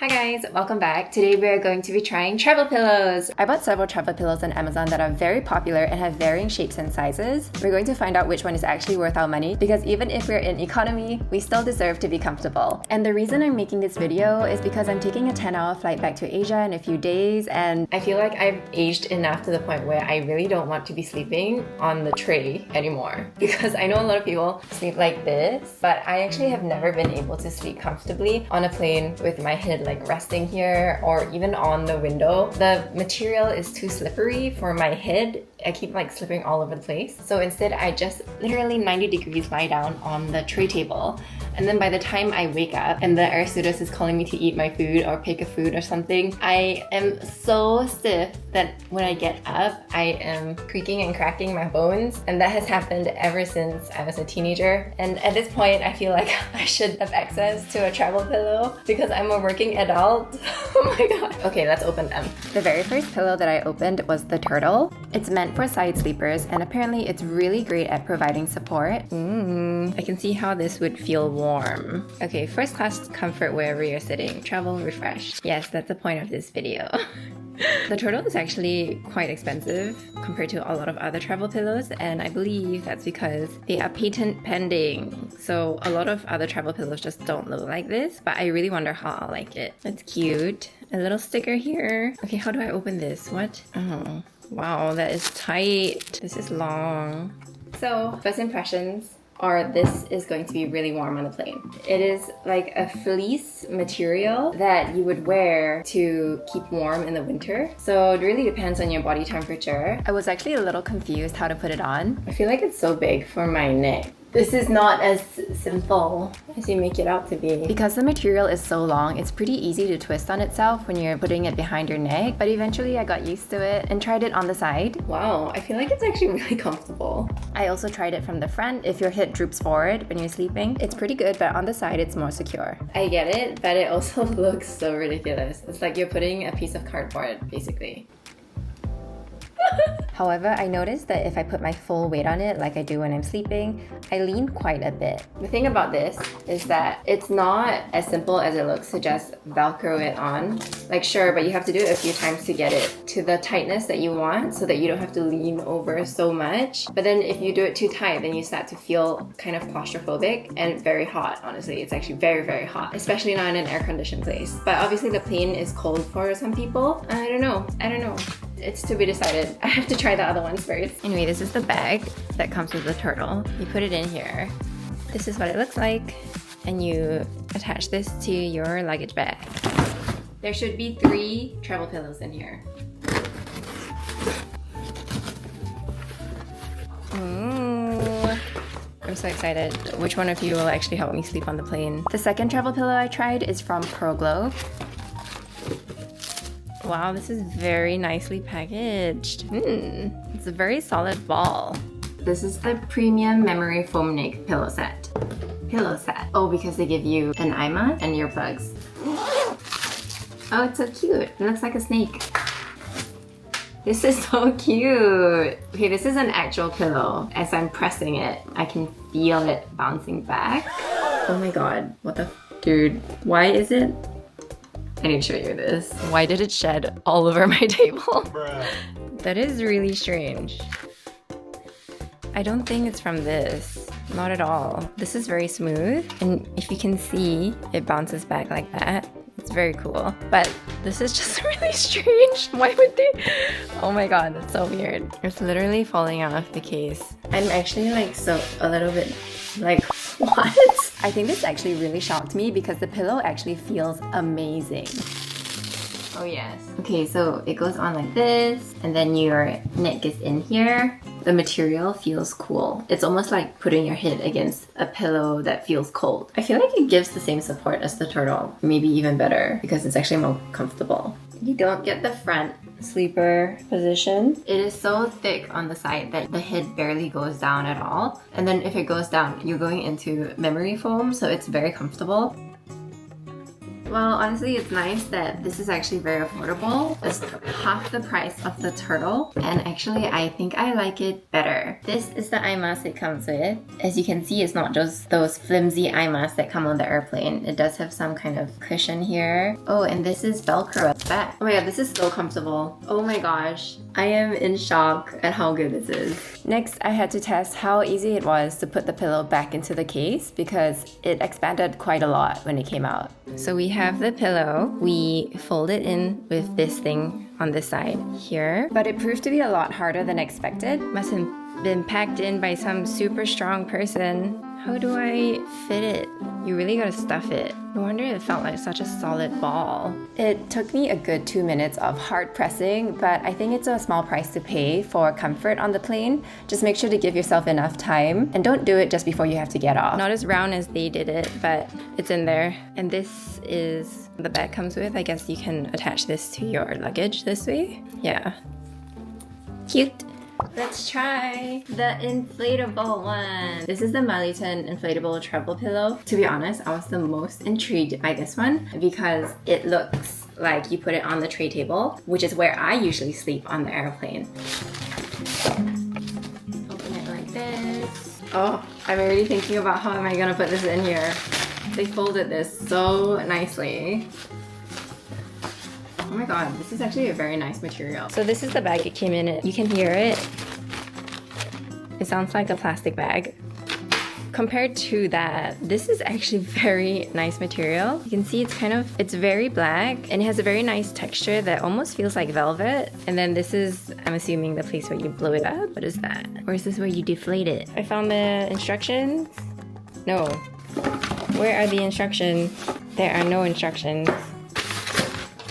Hi guys, welcome back. Today we are going to be trying travel pillows. I bought several travel pillows on Amazon that are very popular and have varying shapes and sizes. We're going to find out which one is actually worth our money because even if we're in economy, we still deserve to be comfortable. And the reason I'm making this video is because I'm taking a 10-hour flight back to Asia in a few days and I feel like I've aged enough to the point where I really don't want to be sleeping on the tray anymore. Because I know a lot of people sleep like this, but I actually have never been able to sleep comfortably on a plane with my head like resting here or even on the window. The material is too slippery for my head. I keep like slipping all over the place. So instead I just literally 90 degrees lie down on the tray table. And then by the time I wake up and the air stewardess is calling me to eat my food or pick a food or something, I am so stiff that when I get up, I am creaking and cracking my bones. And that has happened ever since I was a teenager. And at this point, I feel like I should have access to a travel pillow because I'm a working adult. Oh my god. Okay, let's open them. The very first pillow that I opened was the Turtle. It's meant for side sleepers and apparently it's really great at providing support. I can see how this would feel warm. Okay, first class comfort wherever you're sitting. Travel refreshed. Yes, that's the point of this video. The Turtle is actually quite expensive compared to a lot of other travel pillows, and I believe that's because they are patent pending. So a lot of other travel pillows just don't look like this, but I really wonder how I'll like it. It's cute. A little sticker here. Okay, how do I open this? What? Oh, wow, that is tight. This is long. So, first impressions are this is going to be really warm on the plane. It is like a fleece material that you would wear to keep warm in the winter. So it really depends on your body temperature. I was actually a little confused how to put it on. I feel like it's so big for my neck. This is not as simple as you make it out to be. Because the material is so long, it's pretty easy to twist on itself when you're putting it behind your neck. But eventually I got used to it and tried it on the side. Wow, I feel like it's actually really comfortable. I also tried it from the front. If your head droops forward when you're sleeping, it's pretty good, but on the side it's more secure. I get it, but it also looks so ridiculous. It's like you're putting a piece of cardboard, basically. However, I noticed that if I put my full weight on it like I do when I'm sleeping, I lean quite a bit. The thing about this is that it's not as simple as it looks to just Velcro it on. Like sure, but you have to do it a few times to get it to the tightness that you want so that you don't have to lean over so much. But then if you do it too tight, then you start to feel kind of claustrophobic and very hot, honestly. It's actually very, very hot, especially not in an air-conditioned place. But obviously the plane is cold for some people. I don't know. It's to be decided. I have to try the other ones first. Anyway, this is the bag that comes with the Turtle. You put it in here. This is what it looks like. And you attach this to your luggage bag. There should be 3 travel pillows in here. Ooh. I'm so excited. Which one of you will actually help me sleep on the plane? The second travel pillow I tried is from Proglobe. Wow, this is very nicely packaged. It's a very solid ball. This is the premium memory foam neck pillow set. Oh, because they give you an eye mask and earplugs. Oh, it's so cute. It looks like a snake. This is so cute. Okay, this is an actual pillow. As I'm pressing it, I can feel it bouncing back. Oh my god, what the dude? Why is it? I need to show you this. Why did it shed all over my table? Bruh. That is really strange. I don't think it's from this. Not at all. This is very smooth. And if you can see, it bounces back like that. It's very cool. But this is just really strange. Why would they? Oh my god, that's so weird. It's literally falling out of the case. I'm actually like a little bit like, what? I think this actually really shocked me because the pillow actually feels amazing. Oh yes. Okay, so it goes on like this and then your neck is in here. The material feels cool. It's almost like putting your head against a pillow that feels cold. I feel like it gives the same support as the Turtle, maybe even better because it's actually more comfortable. You don't get the front sleeper position. It is so thick on the side that the head barely goes down at all. And then if it goes down, you're going into memory foam, so it's very comfortable. Well, honestly, it's nice that this is actually very affordable. It's half the price of the turtle, and actually I think I like it better. This is the eye mask it comes with. As you can see, it's not just those flimsy eye masks that come on the airplane. It does have some kind of cushion here. Oh, and this is Velcro at the back. Oh my god, this is so comfortable. Oh my gosh, I am in shock at how good this is. Next, I had to test how easy it was to put the pillow back into the case because it expanded quite a lot when it came out. So we have the pillow. We fold it in with this thing on this side here, but it proved to be a lot harder than expected. Must have been packed in by some super strong person. How do I fit it? You really gotta stuff it. No wonder it felt like such a solid ball. It took me a good 2 minutes of hard pressing, but I think it's a small price to pay for comfort on the plane. Just make sure to give yourself enough time and don't do it just before you have to get off. Not as round as they did it, but it's in there. And this is the bag comes with. I guess you can attach this to your luggage this way. Yeah. Cute. Let's try the inflatable one. This is the Maliton inflatable travel pillow. To be honest, I was the most intrigued by this one because it looks like you put it on the tray table, which is where I usually sleep on the airplane. Open it like this. Oh, I'm already thinking about how am I gonna put this in here. They folded this so nicely. Oh my god, this is actually a very nice material. So this is the bag it came in. You can hear it. It sounds like a plastic bag. Compared to that, this is actually very nice material. You can see it's very black and it has a very nice texture that almost feels like velvet. And then this is, I'm assuming, the place where you blow it up. What is that? Or is this where you deflate it? I found the instructions. No. Where are the instructions? There are no instructions.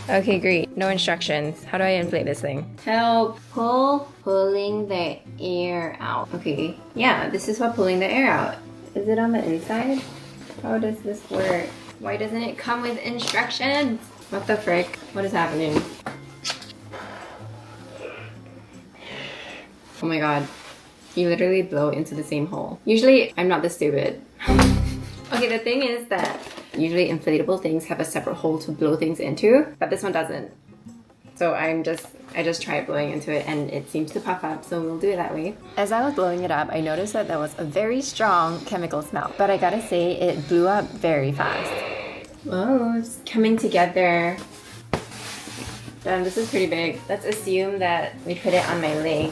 Okay, great. No instructions. How do I inflate this thing? Help. Pulling the air out. Okay. Yeah, this is what pulling the air out. Is it on the inside? How does this work? Why doesn't it come with instructions? What the frick? What is happening? Oh my god. You literally blow into the same hole. Usually, I'm not this stupid. Okay, the thing is that usually inflatable things have a separate hole to blow things into, but this one doesn't. So I just tried blowing into it and it seems to puff up, so we'll do it that way. As I was blowing it up, I noticed that there was a very strong chemical smell, but I gotta say it blew up very fast. Whoa, it's coming together. Damn, this is pretty big. Let's assume that we put it on my leg.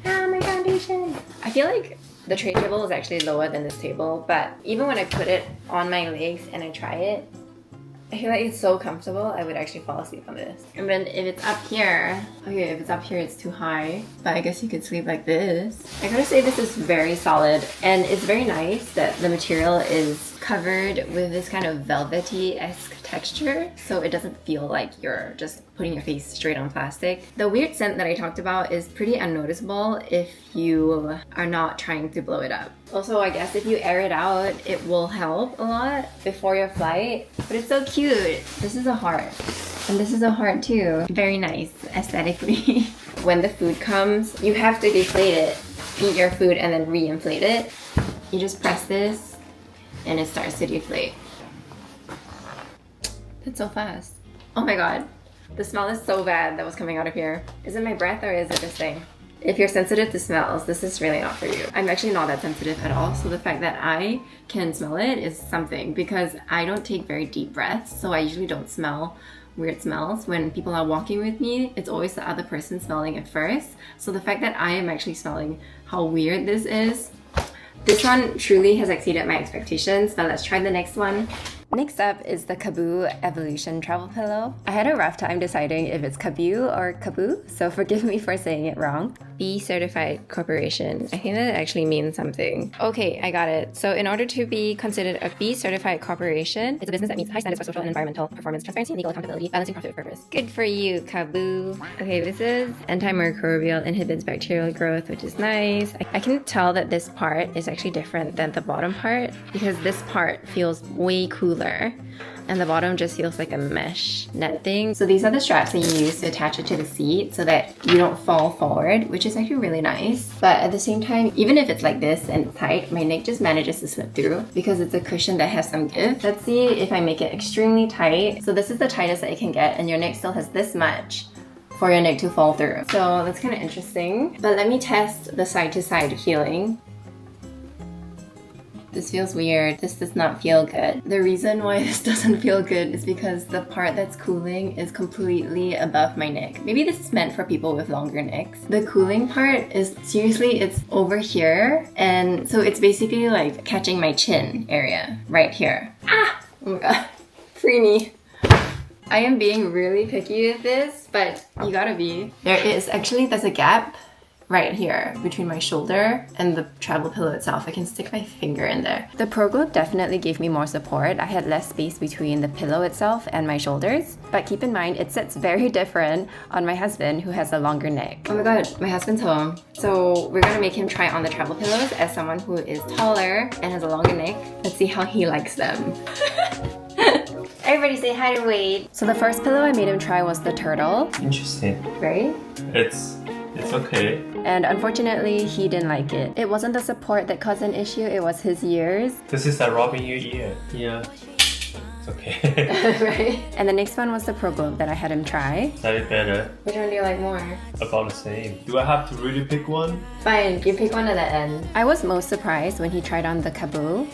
Ah, my foundation! I feel like the tray table is actually lower than this table, but even when I put it on my legs and I try it, I feel like it's so comfortable, I would actually fall asleep on this. And then if it's up here, okay, if it's up here, it's too high, but I guess you could sleep like this. I gotta say this is very solid, and it's very nice that the material is covered with this kind of velvety-esque texture, so it doesn't feel like you're just putting your face straight on plastic. The weird scent that I talked about is pretty unnoticeable if you are not trying to blow it up. Also, I guess if you air it out, it will help a lot before your flight. But it's so cute. This is a heart. And this is a heart too. Very nice aesthetically. When the food comes, you have to deflate it. Eat your food and then re-inflate it. You just press this and it starts to deflate. That's so fast. Oh my god. The smell is so bad that was coming out of here. Is it my breath or is it this thing? If you're sensitive to smells, this is really not for you. I'm actually not that sensitive at all, so the fact that I can smell it is something because I don't take very deep breaths, so I usually don't smell weird smells. When people are walking with me, it's always the other person smelling it first. So the fact that I am actually smelling how weird this is, this one truly has exceeded my expectations, but let's try the next one. Next up is the Cabeau Evolution Travel Pillow. I had a rough time deciding if it's cabeau or cabeau, so forgive me for saying it wrong. B Certified Corporation. I think that actually means something. Okay, I got it. So in order to be considered a B Certified Corporation, it's a business that meets high standards for social and environmental performance, transparency, and legal accountability, balancing profit with purpose. Good for you, Cabeau. Okay, this is antimicrobial, inhibits bacterial growth, which is nice. I can tell that this part is actually different than the bottom part because this part feels way cooler. and the bottom just feels like a mesh net thing. So these are the straps that you use to attach it to the seat so that you don't fall forward, which is actually really nice. But at the same time, even if it's like this and it's tight, my neck just manages to slip through because it's a cushion that has some give. Let's see if I make it extremely tight. So this is the tightest that it can get, and your neck still has this much for your neck to fall through. So that's kind of interesting. But let me test the side-to-side feeling. This feels weird. This does not feel good. The reason why this doesn't feel good is because the part that's cooling is completely above my neck. Maybe this is meant for people with longer necks. The cooling part is, seriously, it's over here. And so it's basically like catching my chin area right here. Ah! Oh my god. Free me. I am being really picky with this, but you gotta be. There's a gap right here between my shoulder and the travel pillow itself. I can stick my finger in there. The proglobe definitely gave me more support. I had less space between the pillow itself and my shoulders. But keep in mind, it sits very different on my husband who has a longer neck. Oh my god, my husband's home. So we're gonna make him try on the travel pillows as someone who is taller and has a longer neck. Let's see how he likes them. Everybody say hi to Wade. So the first pillow I made him try was the turtle. Interesting. Right? It's okay. And unfortunately, he didn't like it. It wasn't the support that caused an issue, it was his ears. This is like rubbing your ear. Yeah. It's okay. Right? And the next one was the proglobe that I had him try. Slightly better. Which one do you like more? About the same. Do I have to really pick one? Fine, you pick one at the end. I was most surprised when he tried on the cabeau.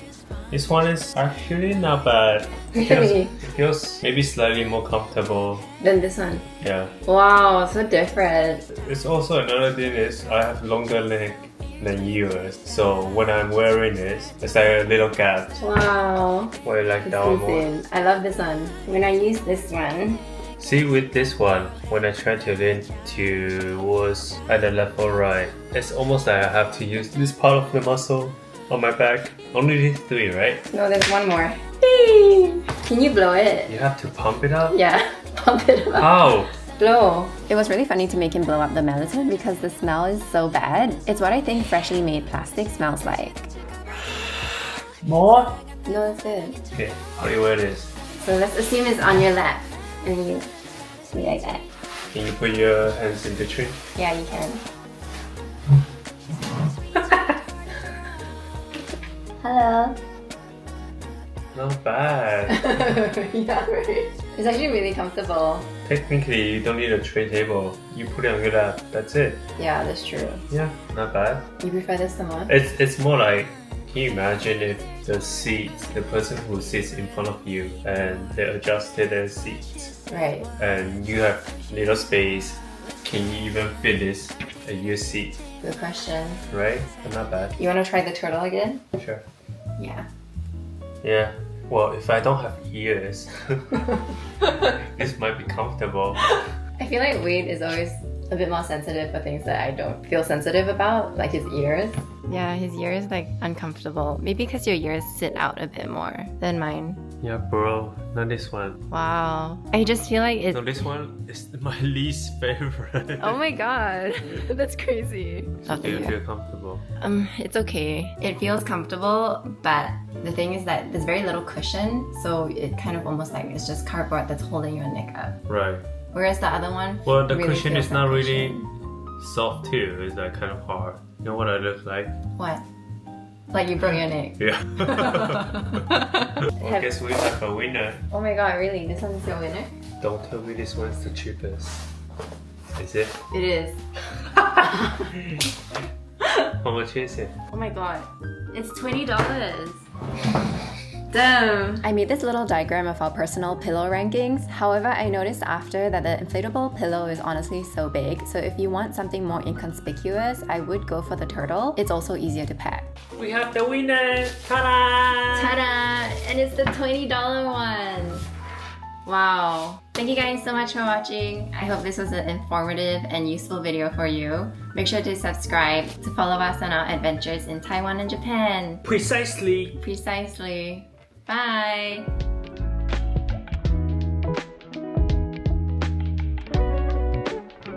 This one is actually not bad. Really? It feels maybe slightly more comfortable. Then this one. Yeah. Wow, so different. It's also another thing is I have longer neck than yours. So when I'm wearing this, it's like a little gap. Wow. Why you like that one more? I love this one. When I use this one, see, with this one, when I try to lean towards at the left or right, it's almost like I have to use this part of the muscle on my back. Only these three, right? No, there's one more. Beep. Can you blow it? You have to pump it up? Yeah, pump it up. How? Blow. It was really funny to make him blow up the maliton because the smell is so bad. It's what I think freshly made plastic smells like. More? No, that's it. Okay, how do you wear this? So let's assume it's on your lap. And you be like that. Can you put your hands in between? Yeah, you can. Hello. Not bad. Yeah, right. It's actually really comfortable. Technically, you don't need a tray table. You put it on your lap. That's it. Yeah, that's true. Yeah, not bad. You prefer this the most? It's more like, can you imagine if the person who sits in front of you and they adjusted their seats. Right. And you have little space. Can you even fit this in your seat? Good question. Right? But not bad. You want to try the turtle again? Sure. Yeah. Yeah. Well, if I don't have ears, this might be comfortable. I feel like Wade is always a bit more sensitive for things that I don't feel sensitive about, like his ears. Yeah, his ears like uncomfortable. Maybe because your ears sit out a bit more than mine. Yeah, bro. Not this one. Wow. I just feel like No, this one is my least favorite. Oh my god. That's crazy. Do you feel comfortable? It's okay. It feels comfortable, but the thing is that there's very little cushion, so it kind of almost like it's just cardboard that's holding your neck up. Right. Whereas the other one, well, the really cushion feels is like not cushion. really soft too. It's like kind of hard. You know what I look like? What? Like you broke your neck. Yeah. Well, guess we have a winner. Oh my god, really? This one's your winner? Don't tell me this one's the cheapest. Is it? It is. How much is it? Oh my god. It's $20. Damn. I made this little diagram of our personal pillow rankings. However, I noticed after that the inflatable pillow is honestly so big. So if you want something more inconspicuous, I would go for the turtle. It's also easier to pack. We have the winner! Ta-da! Ta-da! And it's the $20 one. Wow. Thank you guys so much for watching. I hope this was an informative and useful video for you. Make sure to subscribe to follow us on our adventures in Taiwan and Japan. Precisely! Precisely. Bye!